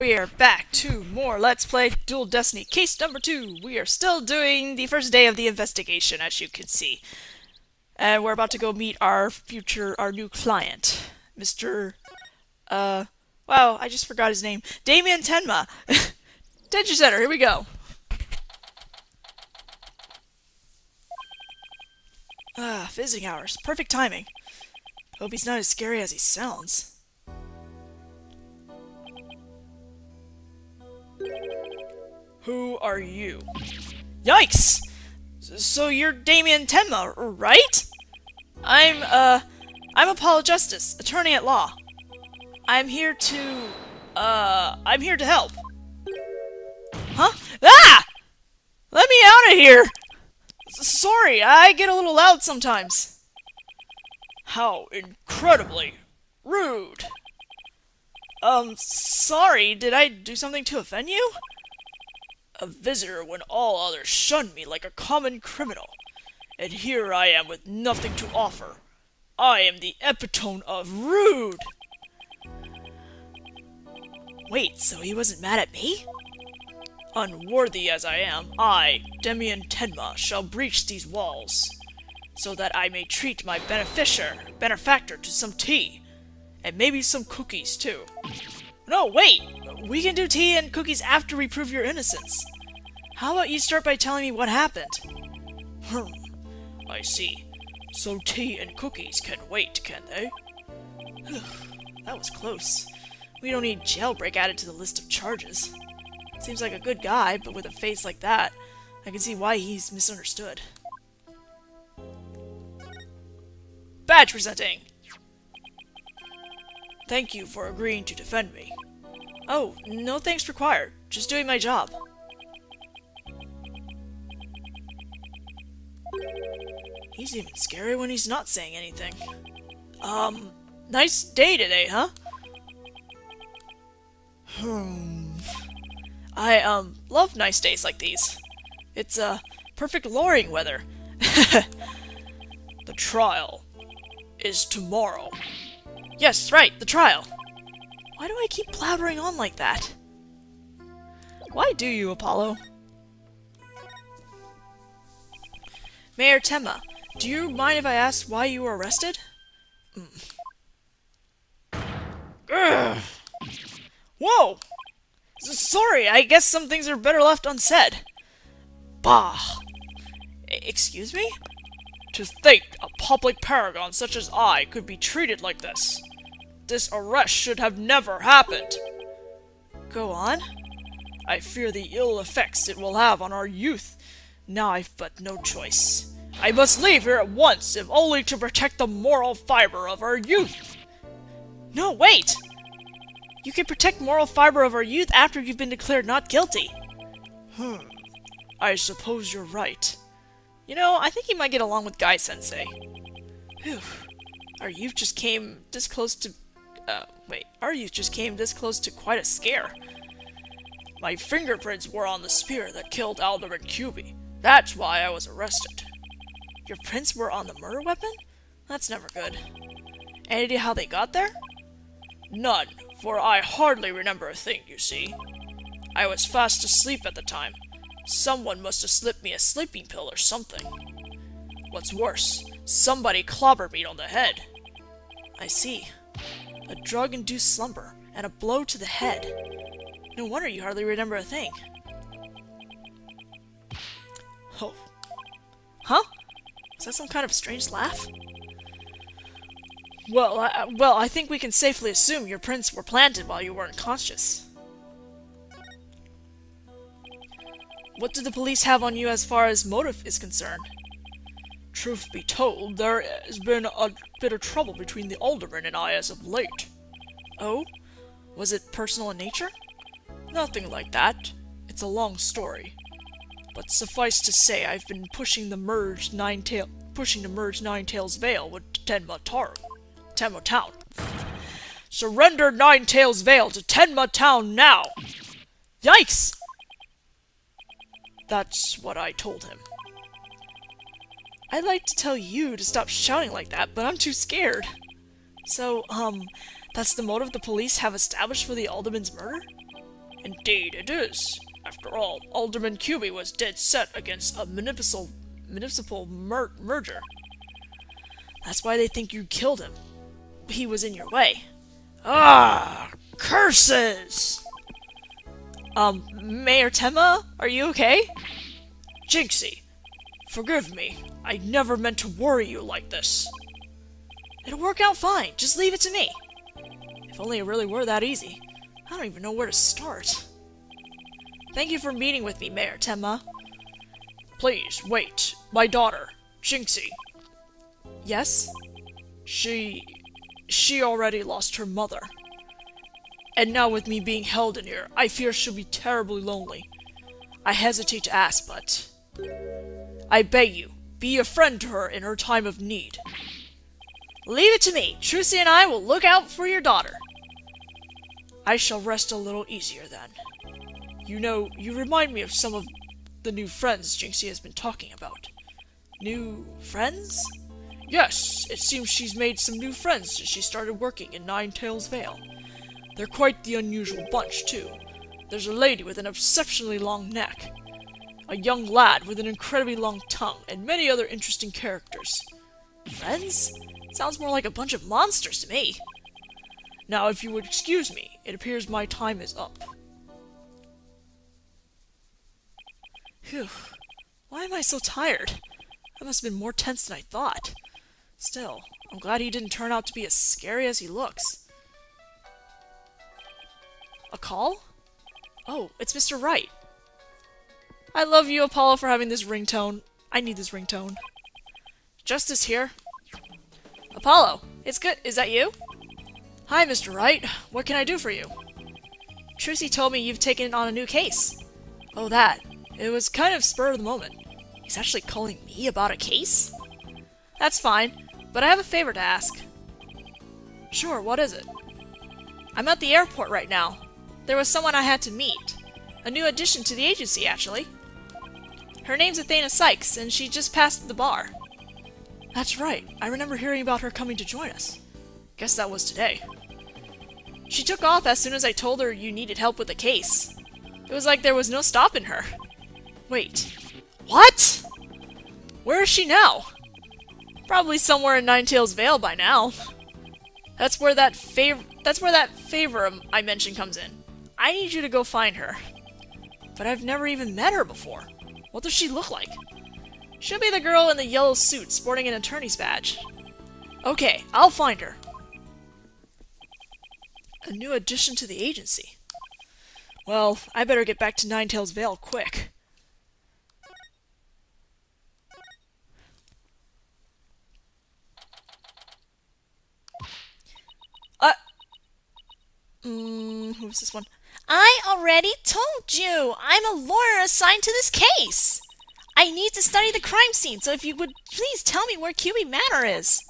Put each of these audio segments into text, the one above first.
We are back to more Let's Play Dual Destiny case number 2. We are still doing the first day of the investigation, as you can see. And we're about to go meet our new client. Mr. Wow, I just forgot his name. Damien Tenma. Detention Center, here we go. Visiting hours. Perfect timing. Hope he's not as scary as he sounds. Who are you? Yikes! So you're Damien Tenma, right? I'm Apollo Justice, attorney at law. I'm here to help. Huh? Ah! Let me out of here! Sorry, I get a little loud sometimes. How incredibly rude. Sorry, did I do something to offend you? A visitor when all others shun me like a common criminal. And here I am with nothing to offer. I am the epitome of rude! Wait, so he wasn't mad at me? Unworthy as I am, I, Damien Tenma, shall breach these walls, so that I may treat my benefactor to some tea, and maybe some cookies too. No, wait! We can do tea and cookies after we prove your innocence. How about you start by telling me what happened? I see. So tea and cookies can wait, can they? That was close. We don't need jailbreak added to the list of charges. Seems like a good guy, but with a face like that, I can see why he's misunderstood. Badge presenting! Thank you for agreeing to defend me. Oh, no thanks required. Just doing my job. He's even scary when he's not saying anything. Nice day today, huh? I, love nice days like these. It's, perfect luring weather. The trial is tomorrow. Yes, right, the trial. Why do I keep blabbering on like that? Why do you, Apollo? Mayor Tenma, do you mind if I ask why you were arrested? Whoa! Sorry, I guess some things are better left unsaid. Bah! Excuse me? To think a public paragon such as I could be treated like this. This arrest should have never happened. Go on. I fear the ill effects it will have on our youth. Now I've but no choice. I must leave here at once, if only to protect the moral fiber of our youth. No, wait! You can protect moral fiber of our youth after you've been declared not guilty. I suppose you're right. You know, I think you might get along with Guy-sensei. Phew. Our youth just came this close to... Our youth just came this close to quite a scare. My fingerprints were on the spear that killed Alderman Cuby. That's why I was arrested. Your prints were on the murder weapon? That's never good. Any idea how they got there? None, for I hardly remember a thing, you see. I was fast asleep at the time. Someone must have slipped me a sleeping pill or something. What's worse, somebody clobbered me on the head. I see. A drug-induced slumber, and a blow to the head. No wonder you hardly remember a thing. Oh. Huh? Is that some kind of strange laugh? Well, I think we can safely assume your prints were planted while you were unconscious. What did the police have on you as far as motive is concerned? Truth be told, there has been a bit of trouble between the alderman and I as of late. Oh? Was it personal in nature? Nothing like that. It's a long story. But suffice to say, I've been pushing the merged Nine-Tails Vale with Tenma Town. Surrender Nine-Tails Vale to Tenma Town now! Yikes! That's what I told him. I'd like to tell you to stop shouting like that, but I'm too scared. So, that's the motive the police have established for the alderman's murder? Indeed it is. After all, Alderman Cuby was dead set against a municipal merger. That's why they think you killed him. He was in your way. Ah, curses! Mayor Temma, are you okay? Jinxie, forgive me. I never meant to worry you like this. It'll work out fine. Just leave it to me. If only it really were that easy. I don't even know where to start. Thank you for meeting with me, Mayor Temma. Please, wait. My daughter, Jinxie. Yes? She already lost her mother. And now with me being held in here, I fear she'll be terribly lonely. I hesitate to ask, but I beg you, be a friend to her in her time of need. Leave it to me. Trucy and I will look out for your daughter. I shall rest a little easier then. You know, you remind me of some of the new friends Jinxie has been talking about. New friends? Yes, it seems she's made some new friends since she started working in Ninetails Vale. They're quite the unusual bunch, too. There's a lady with an exceptionally long neck, a young lad with an incredibly long tongue, and many other interesting characters. Friends? Sounds more like a bunch of monsters to me. Now, if you would excuse me, it appears my time is up. Phew. Why am I so tired? I must have been more tense than I thought. Still, I'm glad he didn't turn out to be as scary as he looks. A call? Oh, it's Mr. Wright. I love you, Apollo, for having this ringtone. I need this ringtone. Justice here. Apollo, it's good. Is that you? Hi, Mr. Wright. What can I do for you? Trucy told me you've taken on a new case. Oh, that. It was kind of spur of the moment. He's actually calling me about a case? That's fine, but I have a favor to ask. Sure, what is it? I'm at the airport right now. There was someone I had to meet. A new addition to the agency, actually. Her name's Athena Sykes, and she just passed the bar. That's right. I remember hearing about her coming to join us. Guess that was today. She took off as soon as I told her you needed help with the case. It was like there was no stopping her. Wait. What? Where is she now? Probably somewhere in Ninetails Vale by now. That's where that favor I mentioned comes in. I need you to go find her. But I've never even met her before. What does she look like? She'll be the girl in the yellow suit sporting an attorney's badge. Okay, I'll find her. A new addition to the agency. Well, I better get back to Ninetails Vale quick. Who's this one? I already told you! I'm a lawyer assigned to this case! I need to study the crime scene, so if you would please tell me where QB Manor is.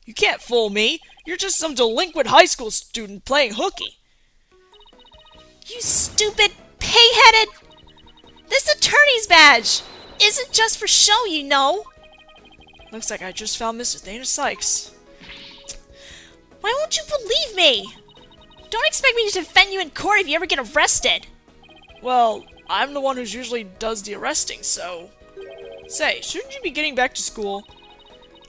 You can't fool me! You're just some delinquent high school student playing hooky. You stupid, pay-headed... This attorney's badge isn't just for show, you know. Looks like I just found Miss Athena Sykes. Why won't you believe me? Don't expect me to defend you in court if you ever get arrested. Well, I'm the one who usually does the arresting, so... Say, shouldn't you be getting back to school?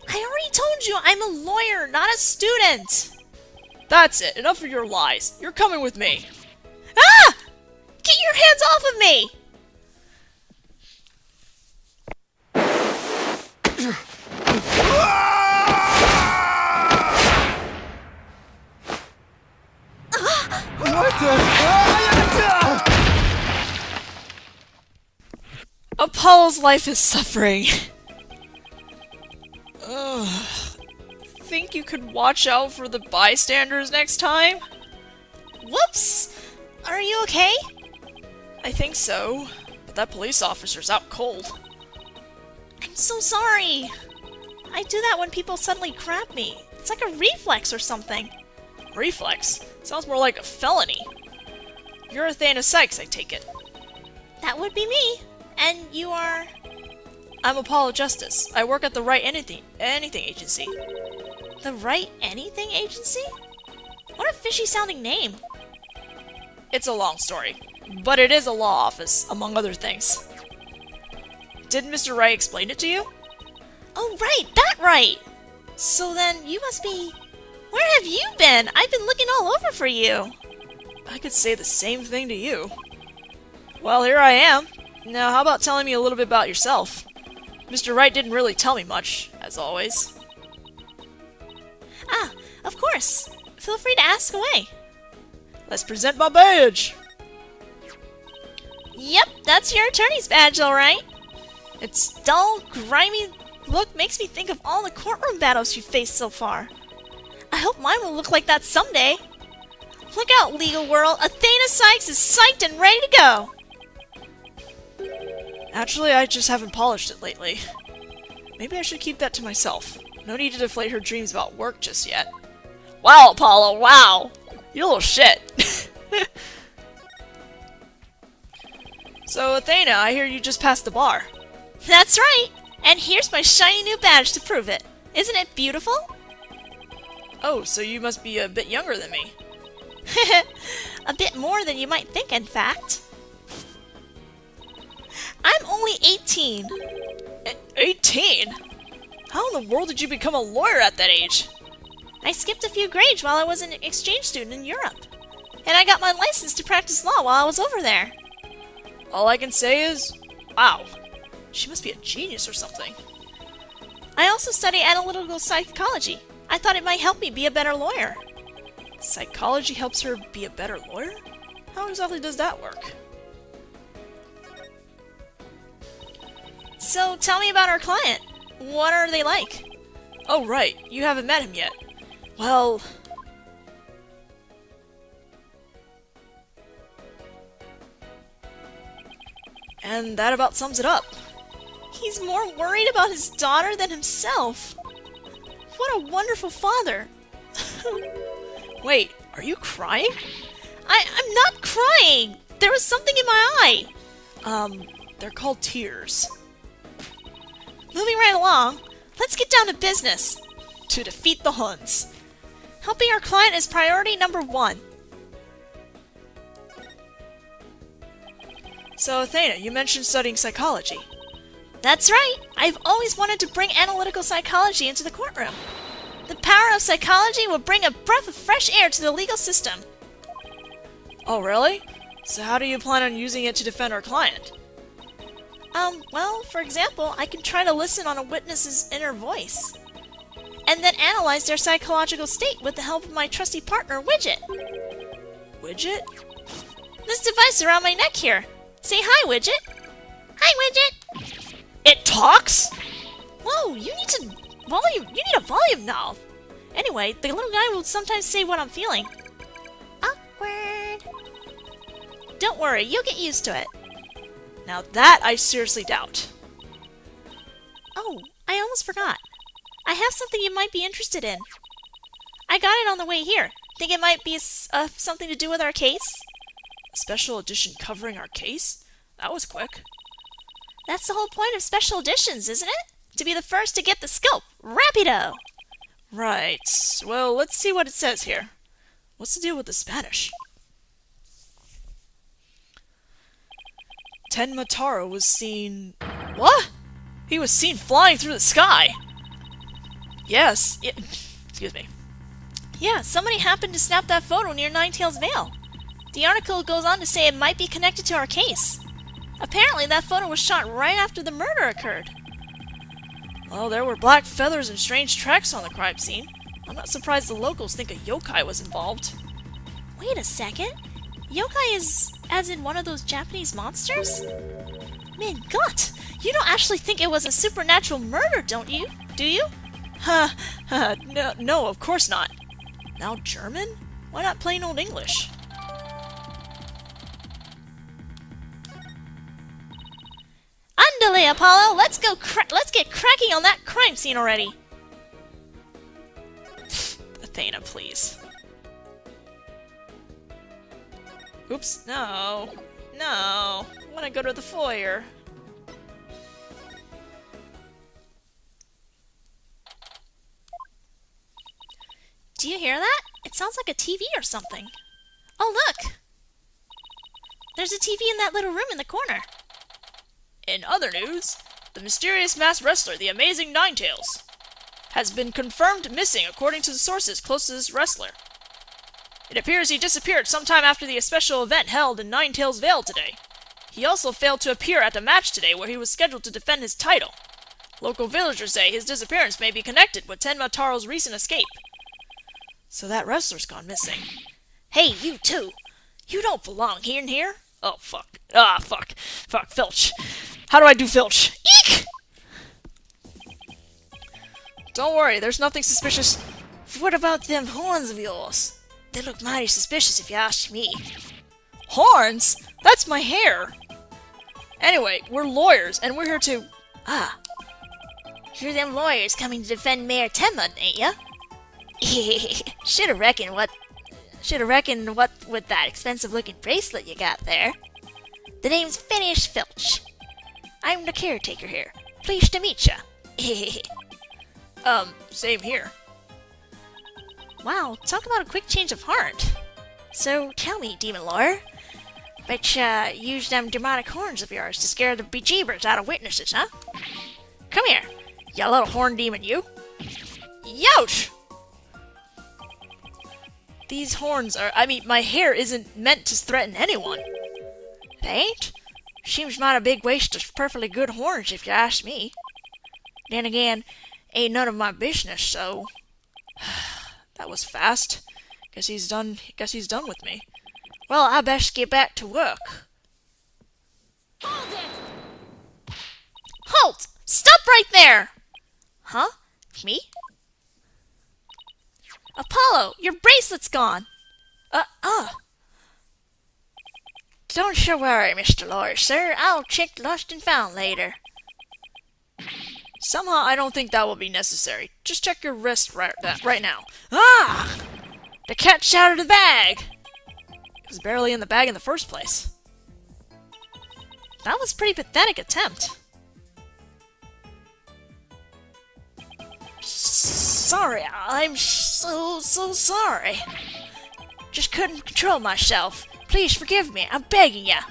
I already told you I'm a lawyer, not a student. That's it. Enough of your lies. You're coming with me. Ah! Get your hands off of me! What the? Apollo's life is suffering. Think you could watch out for the bystanders next time? Whoops! Are you okay? I think so, but that police officer's out cold. I'm so sorry. I do that when people suddenly grab me. It's like a reflex or something. Reflex? Sounds more like a felony. You're Athena Sykes, I take it. That would be me. And you are... I'm Apollo Justice. I work at the Right Anything Agency. The Right Anything Agency? What a fishy-sounding name. It's a long story. but it is a law office, among other things. Didn't Mr. Wright explain it to you? Oh, right, that right! So then, you must be... Where have you been? I've been looking all over for you. I could say the same thing to you. Well, here I am. Now, how about telling me a little bit about yourself? Mr. Wright didn't really tell me much, as always. Ah, of course. Feel free to ask away. Let's present my badge! Yep, that's your attorney's badge, alright. Its dull, grimy look makes me think of all the courtroom battles you've faced so far. I hope mine will look like that someday. Look out, legal world! Athena Sykes is psyched and ready to go! Actually, I just haven't polished it lately. Maybe I should keep that to myself. No need to deflate her dreams about work just yet. Wow, Apollo, wow! You little shit! So, Athena, I hear you just passed the bar. That's right! And here's my shiny new badge to prove it. Isn't it beautiful? Oh, so you must be a bit younger than me. A bit more than you might think, in fact. I'm only 18. 18? How in the world did you become a lawyer at that age? I skipped a few grades while I was an exchange student in Europe. And I got my license to practice law while I was over there. All I can say is, wow. She must be a genius or something. I also study analytical psychology. I thought it might help me be a better lawyer. Psychology helps her be a better lawyer? How exactly does that work? So tell me about our client. What are they like? Oh, right. You haven't met him yet. Well... And that about sums it up. He's more worried about his daughter than himself. What a wonderful father. Wait, are you crying? I'm not crying. There was something in my eye. They're called tears. Moving right along, let's get down to business. To defeat the Huns. Helping our client is priority number 1. So, Athena, you mentioned studying psychology. That's right. I've always wanted to bring analytical psychology into the courtroom. The power of psychology will bring a breath of fresh air to the legal system. Oh, really? So how do you plan on using it to defend our client? Well, for example, I can try to listen on a witness's inner voice. And then analyze their psychological state with the help of my trusty partner, Widget. Widget? This device around my neck here. Say hi, Widget. Hi, Widget. It talks? Whoa, you need a volume knob. Anyway, the little guy will sometimes say what I'm feeling. Awkward. Don't worry, you'll get used to it. Now that I seriously doubt. Oh, I almost forgot. I have something you might be interested in. I got it on the way here. Think it might be something to do with our case? A special edition covering our case? That was quick. That's the whole point of special editions, isn't it? To be the first to get the scope. Rapido! Right. Well, let's see what it says here. What's the deal with the Spanish? Ten Mataro was seen... What? He was seen flying through the sky! Yes. Excuse me. Yeah, somebody happened to snap that photo near Ninetail's Vale. The article goes on to say it might be connected to our case. Apparently, that photo was shot right after the murder occurred. Well, there were black feathers and strange tracks on the crime scene. I'm not surprised the locals think a yokai was involved. Wait a second. Yokai is as in one of those Japanese monsters? Man, God, you don't actually think it was a supernatural murder, don't you? Do you? No, of course not. Now German? Why not plain old English? Andale, Apollo! Let's get cracking on that crime scene already! Athena, please. Oops, no. No. I want to go to the foyer. Do you hear that? It sounds like a TV or something. Oh, look! There's a TV in that little room in the corner. In other news, the mysterious masked wrestler, the Amazing Ninetales, has been confirmed missing according to the sources close to this wrestler. It appears he disappeared sometime after the special event held in Ninetales Vale today. He also failed to appear at the match today where he was scheduled to defend his title. Local villagers say his disappearance may be connected with Tenma Taro's recent escape. So that wrestler's gone missing. Hey, you too. You don't belong in here. Oh, fuck. Ah, fuck. Fuck, Filch. How do I do Filch? Eek! Don't worry, there's nothing suspicious. What about them horns of yours? They look mighty suspicious if you ask me. Horns? That's my hair. Anyway, we're lawyers, and we're here to... Ah. You're them lawyers coming to defend Mayor Tenma, ain't ya? Shoulda reckoned what with that expensive-looking bracelet you got there. The name's Phineas Filch. I'm the caretaker here. Pleased to meet ya. Same here. Wow, talk about a quick change of heart. So, tell me, demon lawyer, bet ya use them demonic horns of yours to scare the bejeebers out of witnesses, huh? Come here, you little horn demon, you. Youch! These horns are... my hair isn't meant to threaten anyone. It ain't? Seems mighty big waste of perfectly good horns, if you ask me. Then again, ain't none of my business, so... That was fast. Guess he's done with me. Well, I best get back to work. Hold it! Halt! Stop right there! Huh? Me? Apollo, your bracelet's gone! Don't you worry, Mr. Lawyer, sir. I'll check lost and found later. Somehow, I don't think that will be necessary. Just check your wrist right now. Ah! The cat's out of the bag! It was barely in the bag in the first place. That was a pretty pathetic attempt. Sorry, I'm so sorry. Just couldn't control myself. Please forgive me, I'm begging ya.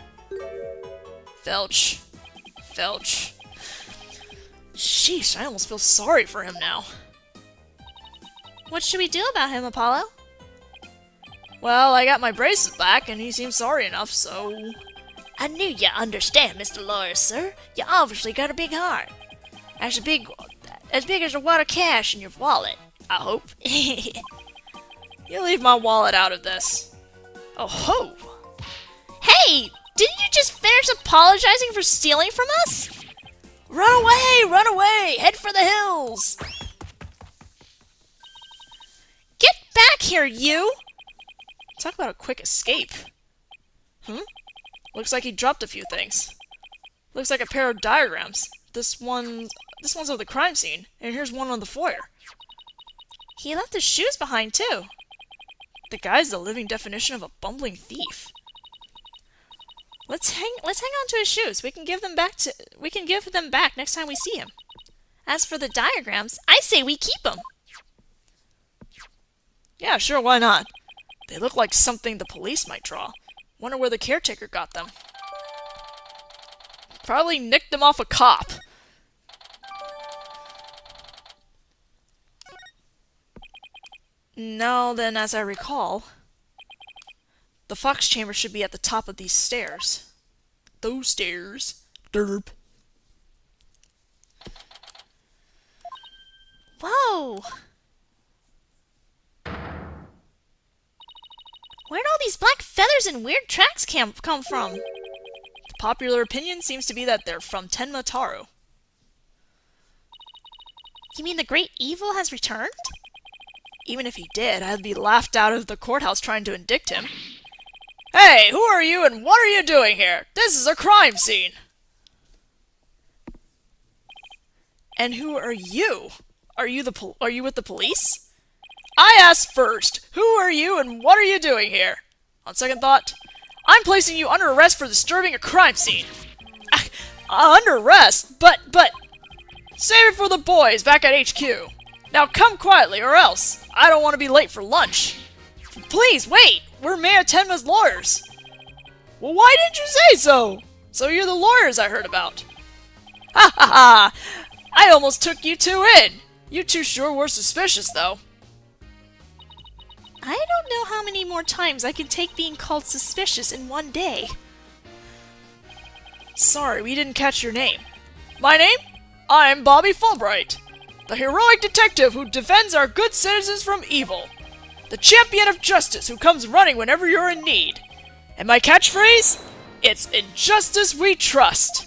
Filch. Sheesh, I almost feel sorry for him now. What should we do about him, Apollo? Well, I got my bracelet back, and he seems sorry enough, so... I knew you understand, Mr. Lawyer, sir. You obviously got a big heart. As big as a wad of cash in your wallet, I hope. You leave my wallet out of this. Oh ho! Hey! Didn't you just finish apologizing for stealing from us? Run away! Head for the hills! Get back here, you! Talk about a quick escape. Looks like he dropped a few things. Looks like a pair of diagrams. This one's of the crime scene, and here's one on the foyer. He left his shoes behind, too. The guy's the living definition of a bumbling thief. Let's hang on to his shoes. We can give them back next time we see him. As for the diagrams, I say we keep them. Yeah, sure, why not? They look like something the police might draw. Wonder where the caretaker got them. Probably nicked them off a cop. Now then, as I recall, the fox chamber should be at the top of these stairs. Those stairs. Derp. Whoa! Where'd all these black feathers and weird tracks come from? The popular opinion seems to be that they're from Tenma Taro. You mean the great evil has returned? Even if he did, I'd be laughed out of the courthouse trying to indict him. Hey, who are you and what are you doing here? This is a crime scene! And who are you? Are you with the police? I asked first, who are you and what are you doing here? On second thought, I'm placing you under arrest for disturbing a crime scene. Under arrest? But... Save it for the boys back at HQ. Now come quietly or else. I don't want to be late for lunch. Please, wait! We're Mayor Tenma's lawyers. Well, why didn't you say so? So you're the lawyers I heard about. Ha ha ha! I almost took you two in! You two sure were suspicious, though. I don't know how many more times I can take being called suspicious in one day. Sorry, we didn't catch your name. My name? I'm Bobby Fulbright, the heroic detective who defends our good citizens from evil. The champion of justice who comes running whenever you're in need. And my catchphrase? It's in justice we trust.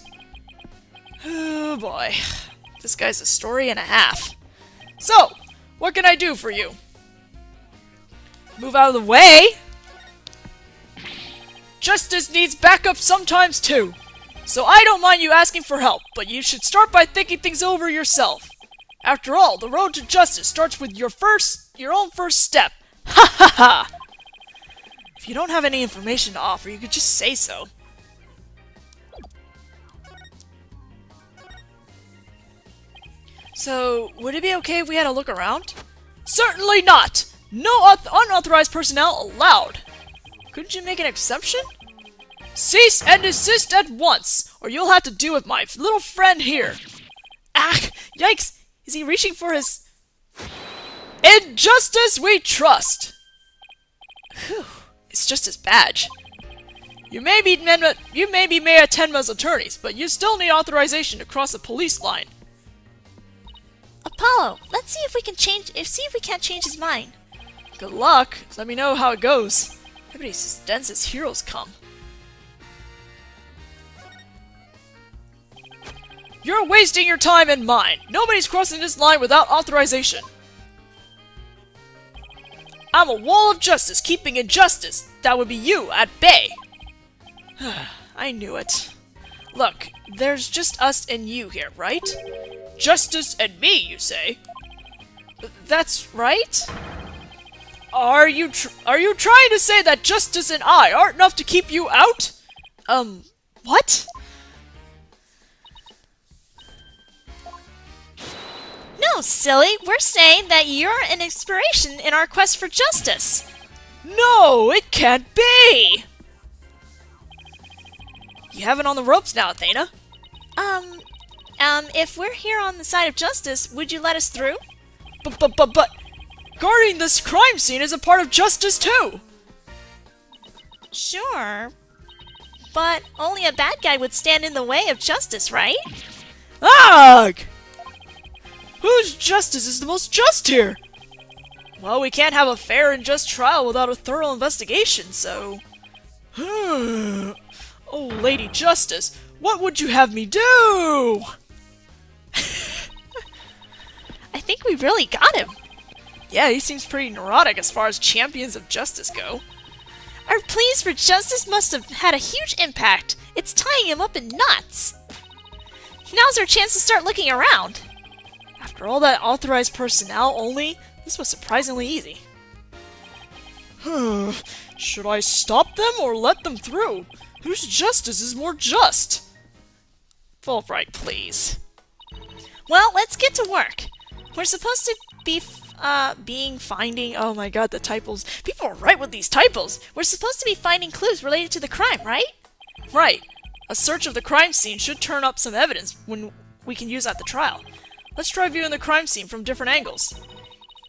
Oh boy, this guy's a story and a half. So, what can I do for you? Move out of the way? Justice needs backup sometimes too. So I don't mind you asking for help, but you should start by thinking things over yourself. After all, the road to justice starts with your own first step. Ha ha ha! If you don't have any information to offer, you could just say so. So, would it be okay if we had a look around? Certainly not! No unauthorized personnel allowed! Couldn't you make an exception? Cease and desist at once, or you'll have to deal with my little friend here. Ah! Yikes! Is he reaching for his... In justice we trust! Whew. It's just his badge. You may be Mayor Tenma's attorneys, but you still need authorization to cross a police line. Apollo, let's see if we can't change his mind. Good luck. Let me know how it goes. Everybody's as dense as heroes come. You're wasting your time and mine. Nobody's crossing this line without authorization. I'm a wall of justice keeping injustice. That would be you at bay. I knew it. Look, there's just us and you here, right? Justice and me, you say? That's right? Are you trying to say that Justice and I aren't enough to keep you out? What? No, silly. We're saying that you're an inspiration in our quest for justice. No, it can't be! You have it on the ropes now, Athena. If we're here on the side of justice, would you let us through? But, guarding this crime scene is a part of justice too! Sure. But only a bad guy would stand in the way of justice, right? Ugh! Whose justice is the most just here? Well, we can't have a fair and just trial without a thorough investigation, so... Oh, Lady Justice, what would you have me do? I think we really got him. Yeah, he seems pretty neurotic as far as champions of justice go. Our pleas for justice must have had a huge impact. It's tying him up in knots. Now's our chance to start looking around. After all that authorized personnel only, this was surprisingly easy. Should I stop them or let them through? Whose justice is more just? Fulbright, please. Well, let's get to work. We're supposed to be finding... Oh my god, the typos. People are right with these typos. We're supposed to be finding clues related to the crime, right? Right. A search of the crime scene should turn up some evidence when we can use at the trial. Let's try viewing the crime scene from different angles.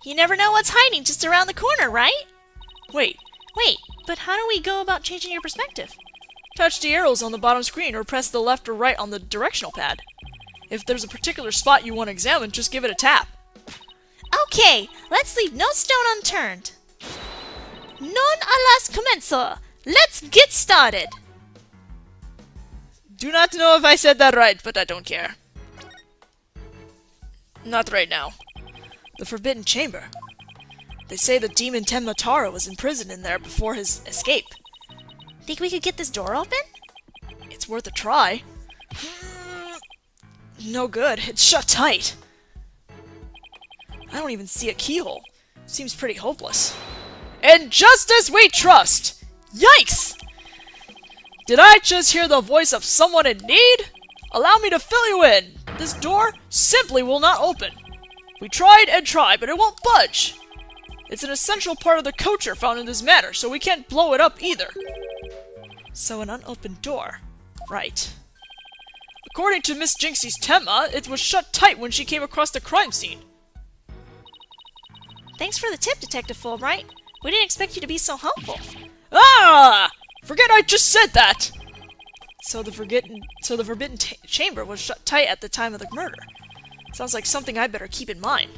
You never know what's hiding just around the corner, right? Wait, but how do we go about changing your perspective? touch the arrows on the bottom screen or press the left or right on the directional pad. If there's a particular spot you want to examine, just give it a tap. Okay, let's leave no stone unturned. Non alas commenzo. Let's get started. Do not know if I said that right, but I don't care. Not right now. The Forbidden Chamber. They say the demon Tenma Taro was imprisoned in there before his escape. Think we could get this door open? It's worth a try. No good. It's shut tight. I don't even see a keyhole. Seems pretty hopeless. In justice we trust! Yikes! Did I just hear the voice of someone in need? Allow me to fill you in. This door simply will not open. We tried and tried, but it won't budge. It's an essential part of the culture found in this matter, so we can't blow it up either. So an unopened door. Right. According to Miss Jinxie's Tenma, it was shut tight when she came across the crime scene. Thanks for the tip, Detective Fulbright. We didn't expect you to be so helpful. Ah! Forget I just said that! So the forbidden chamber was shut tight at the time of the murder. Sounds like something I better keep in mind.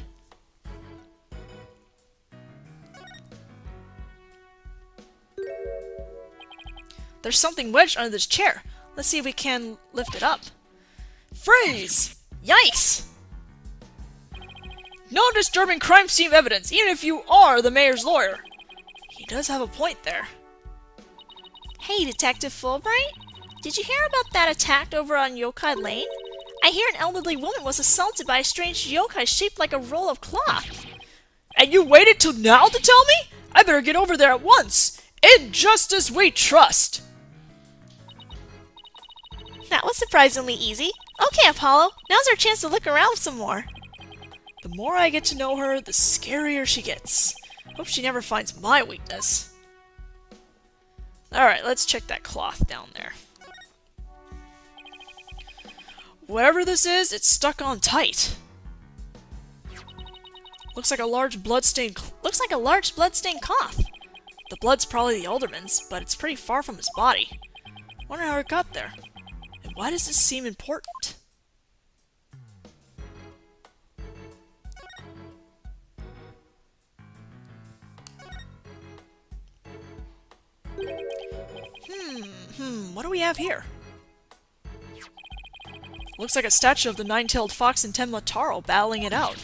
There's something wedged under this chair. Let's see if we can lift it up. Freeze! Yikes! No disturbing crime scene evidence, even if you are the mayor's lawyer. He does have a point there. Hey, Detective Fulbright. Did you hear about that attack over on Yokai Lane? I hear an elderly woman was assaulted by a strange yokai shaped like a roll of cloth. And you waited till now to tell me? I better get over there at once. In justice we trust. That was surprisingly easy. Okay, Apollo, now's our chance to look around some more. The more I get to know her, the scarier she gets. Hope she never finds my weakness. Alright, let's check that cloth down there. Whatever this is, it's stuck on tight. Looks like a large bloodstained cloth. The blood's probably the alderman's, but it's pretty far from his body. Wonder how it got there. And why does this seem important? What do we have here? Looks like a statue of the nine-tailed fox and Tenma Taro battling it out.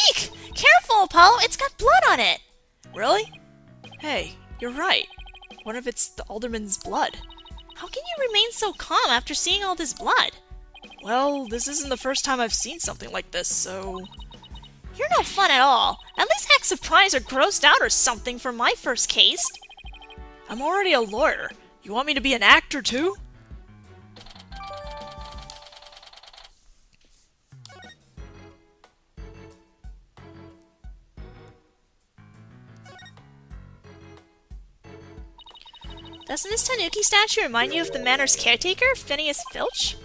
Eek! Careful, Apollo! It's got blood on it! Really? Hey, you're right. What if it's the alderman's blood? How can you remain so calm after seeing all this blood? Well, this isn't the first time I've seen something like this, so... You're no fun at all. At least act surprised or grossed out or something for my first case. I'm already a lawyer. You want me to be an actor too? Doesn't this Tanuki statue remind you of the manor's caretaker, Phineas Filch?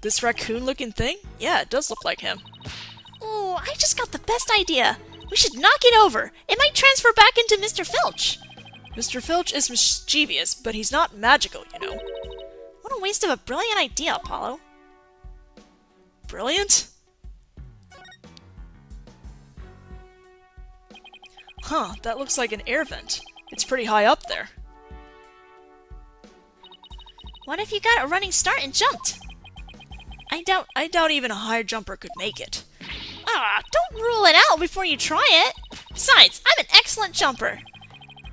This raccoon-looking thing? Yeah, it does look like him. Ooh, I just got the best idea. We should knock it over. It might transfer back into Mr. Filch. Mr. Filch is mischievous, but he's not magical, you know. What a waste of a brilliant idea, Apollo. Brilliant? Huh, that looks like an air vent. It's pretty high up there. What if you got a running start and jumped? I doubt even a higher jumper could make it. Ah, don't rule it out before you try it. Besides, I'm an excellent jumper.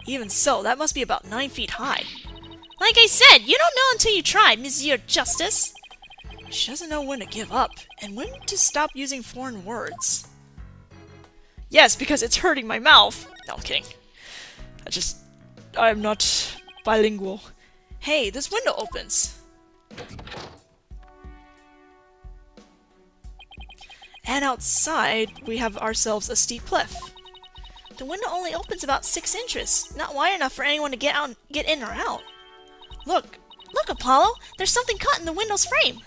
Even so, that must be about 9 feet high. Like I said, you don't know until you try, Monsieur Justice. She doesn't know when to give up, and when to stop using foreign words. Yes, because it's hurting my mouth. No, I'm kidding. I'm not bilingual. Hey, this window opens. And outside, we have ourselves a steep cliff. The window only opens about 6 inches, not wide enough for anyone to get in or out. Look, Apollo, there's something caught in the window's frame.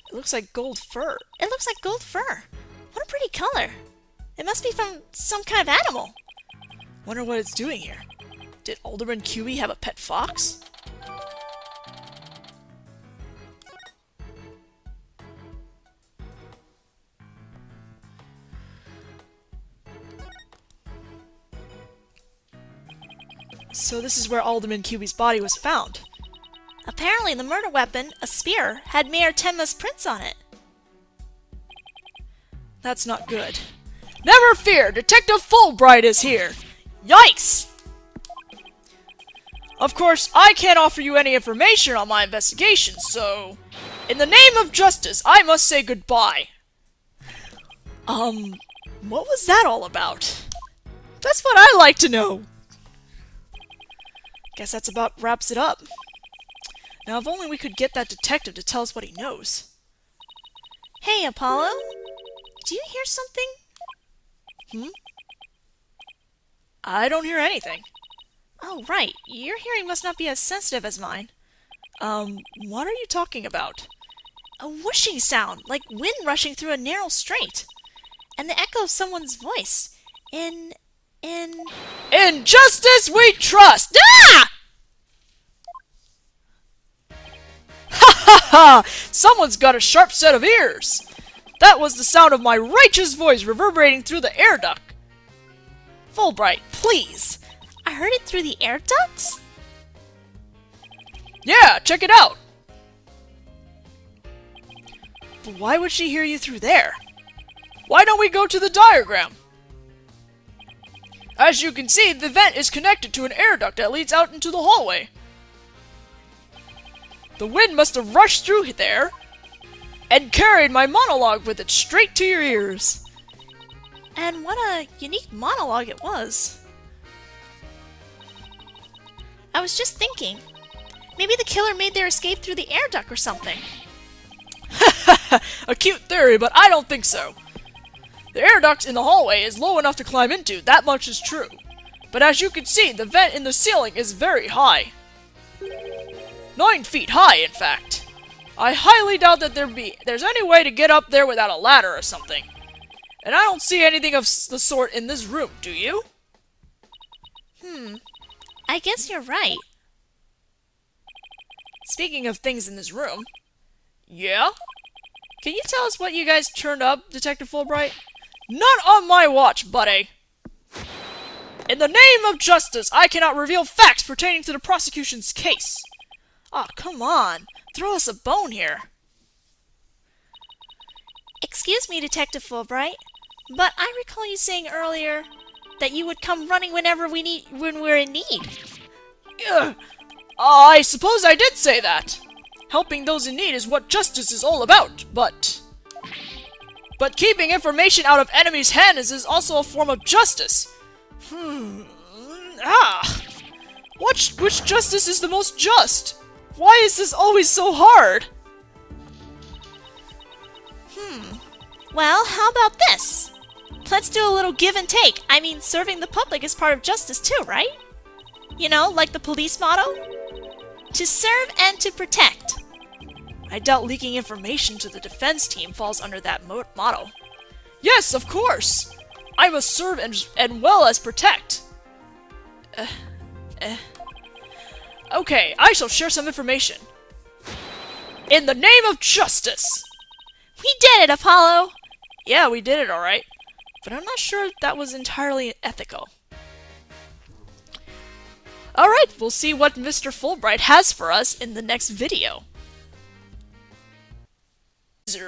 It looks like gold fur. It looks like gold fur. What a pretty color. It must be from some kind of animal. Wonder what it's doing here. Did Alderman QB have a pet fox? So this is where Alderman QB's body was found. Apparently the murder weapon, a spear, had Mayor Tenma's prints on it. That's not good. Never fear! Detective Fulbright is here! Yikes! Of course, I can't offer you any information on my investigation, so... In the name of justice, I must say goodbye. What was that all about? That's what I like to know! Guess that's about wraps it up. Now, if only we could get that detective to tell us what he knows. Hey, Apollo? Do you hear something? I don't hear anything. Oh, right. Your hearing must not be as sensitive as mine. What are you talking about? A whooshing sound, like wind rushing through a narrow strait. And the echo of someone's voice. In justice we trust! Ah! Ha ha ha! Someone's got a sharp set of ears! That was the sound of my righteous voice reverberating through the air duct. Fulbright, please! I heard it through the air ducts? Yeah, check it out! But why would she hear you through there? Why don't we go to the diagram? As you can see, the vent is connected to an air duct that leads out into the hallway. The wind must have rushed through there and carried my monologue with it straight to your ears. And what a unique monologue it was. I was just thinking, maybe the killer made their escape through the air duct or something. A cute theory, but I don't think so. The air duct in the hallway is low enough to climb into, that much is true. But as you can see, the vent in the ceiling is very high. 9 feet high, in fact. I highly doubt that there's any way to get up there without a ladder or something. And I don't see anything of the sort in this room, do you? I guess you're right. Speaking of things in this room... Yeah? Can you tell us what you guys turned up, Detective Fulbright? Not on my watch, buddy! In the name of justice, I cannot reveal facts pertaining to the prosecution's case. Ah, come on. Throw us a bone here. Excuse me, Detective Fulbright, but I recall you saying earlier that you would come running when we're in need. Ugh. I suppose I did say that. Helping those in need is what justice is all about, but keeping information out of enemies' hands is also a form of justice. Which justice is the most just? Why is this always so hard? Well, how about this? Let's do a little give and take. I mean, serving the public is part of justice too, right? You know, like the police motto? To serve and to protect. I doubt leaking information to the defense team falls under that motto. Yes, of course! I must serve and well as protect. Okay, I shall share some information. In the name of justice! We did it, Apollo! Yeah, we did it alright. But I'm not sure that was entirely ethical. Alright, we'll see what Mr. Fulbright has for us in the next video.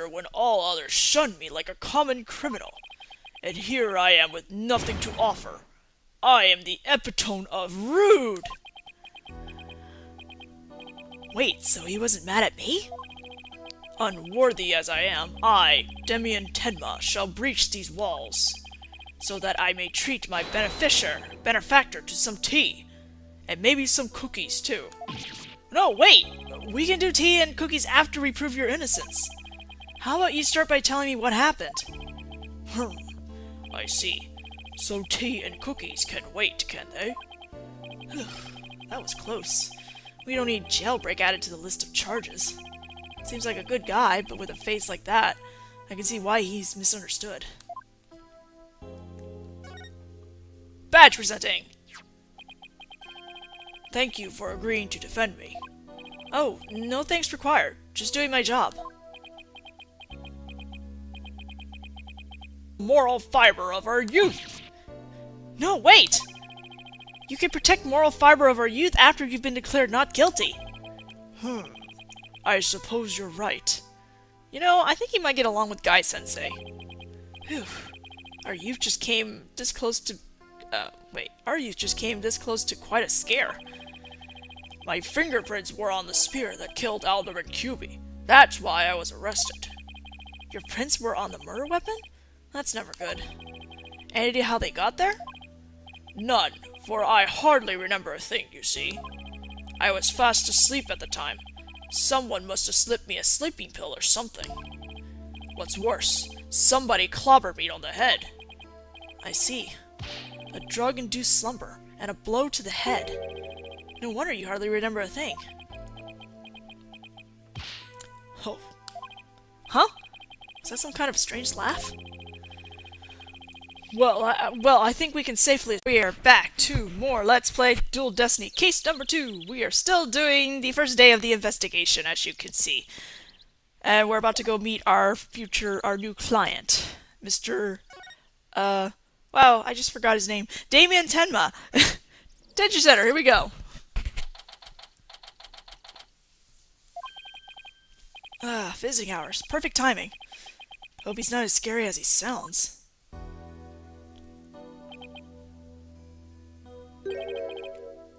When all others shun me like a common criminal, and here I am with nothing to offer. I am the epitome of rude! Wait, so he wasn't mad at me? Unworthy as I am, I, Demian Tenma, shall breach these walls, so that I may treat my benefactor to some tea, and maybe some cookies too. No, wait! We can do tea and cookies after we prove your innocence. How about you start by telling me what happened? I see. So tea and cookies can wait, can they? That was close. We don't need jailbreak added to the list of charges. Seems like a good guy, but with a face like that, I can see why he's misunderstood. Badge presenting! Thank you for agreeing to defend me. Oh, no thanks required. Just doing my job. Moral fiber of our youth! No, wait! You can protect moral fiber of our youth after you've been declared not guilty. I suppose you're right. You know, I think he might get along with Guy-sensei. Whew. Our youth just came this close to... Our youth just came this close to quite a scare. My fingerprints were on the spear that killed Alderman Cuby. That's why I was arrested. Your prints were on the murder weapon? That's never good. Any idea how they got there? None, for I hardly remember a thing, you see. I was fast asleep at the time. Someone must have slipped me a sleeping pill or something. What's worse, somebody clobbered me on the head. I see. A drug-induced slumber. and a blow to the head. No wonder you hardly remember a thing. Oh. Huh? Is that some kind of strange laugh? Well, I think we can safely... We are back to more Let's Play Dual Destiny. Case number 2. We are still doing the first day of the investigation, as you can see. And we're about to go meet our new client. Mr. Wow, I just forgot his name. Damien Tenma. Detention Center, here we go. Visiting hours. Perfect timing. Hope he's not as scary as he sounds.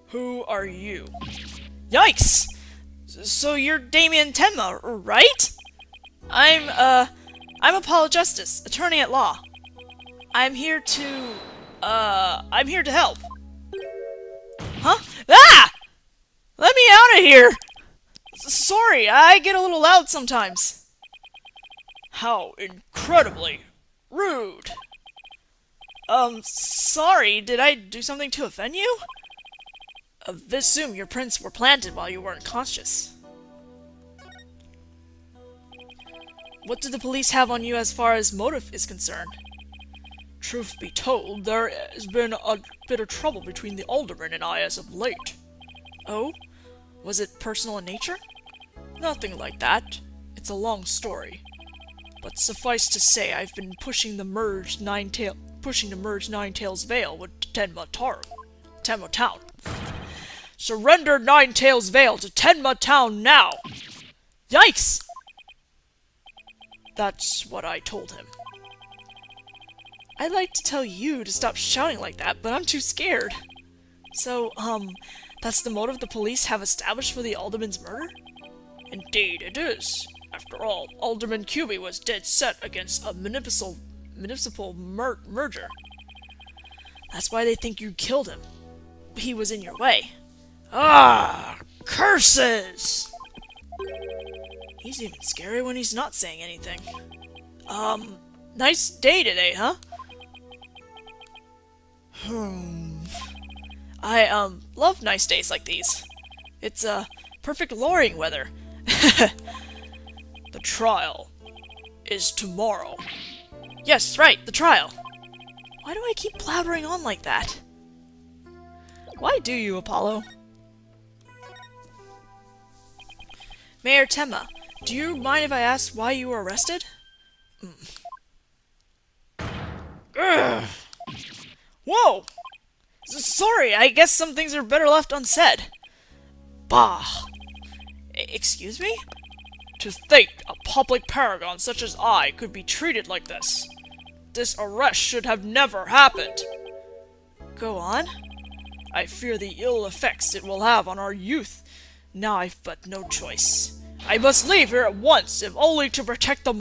Who are you? Yikes! So you're Damien Tenma, right? I'm Apollo Justice, attorney at law. I'm here to help. Huh? Ah! Let me out of here! Sorry, I get a little loud sometimes. How incredibly rude. Sorry, did I do something to offend you? Assume your prints were planted while you weren't conscious. What did the police have on you as far as motive is concerned? Truth be told, there has been a bit of trouble between the alderman and I as of late. Oh? Was it personal in nature? Nothing like that. It's a long story. But suffice to say, I've been pushing to merge Nine Tails Vale with Tenma Town. Surrender Nine Tails Vale to Tenma Town now! Yikes! That's what I told him. I'd like to tell you to stop shouting like that, but I'm too scared. So, that's the motive the police have established for the Alderman's murder? Indeed it is. After all, Alderman Cuby was dead set against a municipal merger. That's why they think you killed him. He was in your way. Ah, curses! He's even scary when he's not saying anything. Nice day today, huh? I, love nice days like these. It's, perfect lawyering weather. The trial is tomorrow. Yes, right, the trial. Why do I keep blabbering on like that? Why do you, Apollo? Mayor Tenma, do you mind if I ask why you were arrested? Ugh. Whoa! Sorry, I guess some things are better left unsaid. Bah! Excuse me? To think a public paragon such as I could be treated like this. This arrest should have never happened. Go on. I fear the ill effects it will have on our youth. Now I've but no choice. I must leave here at once, if only to protect the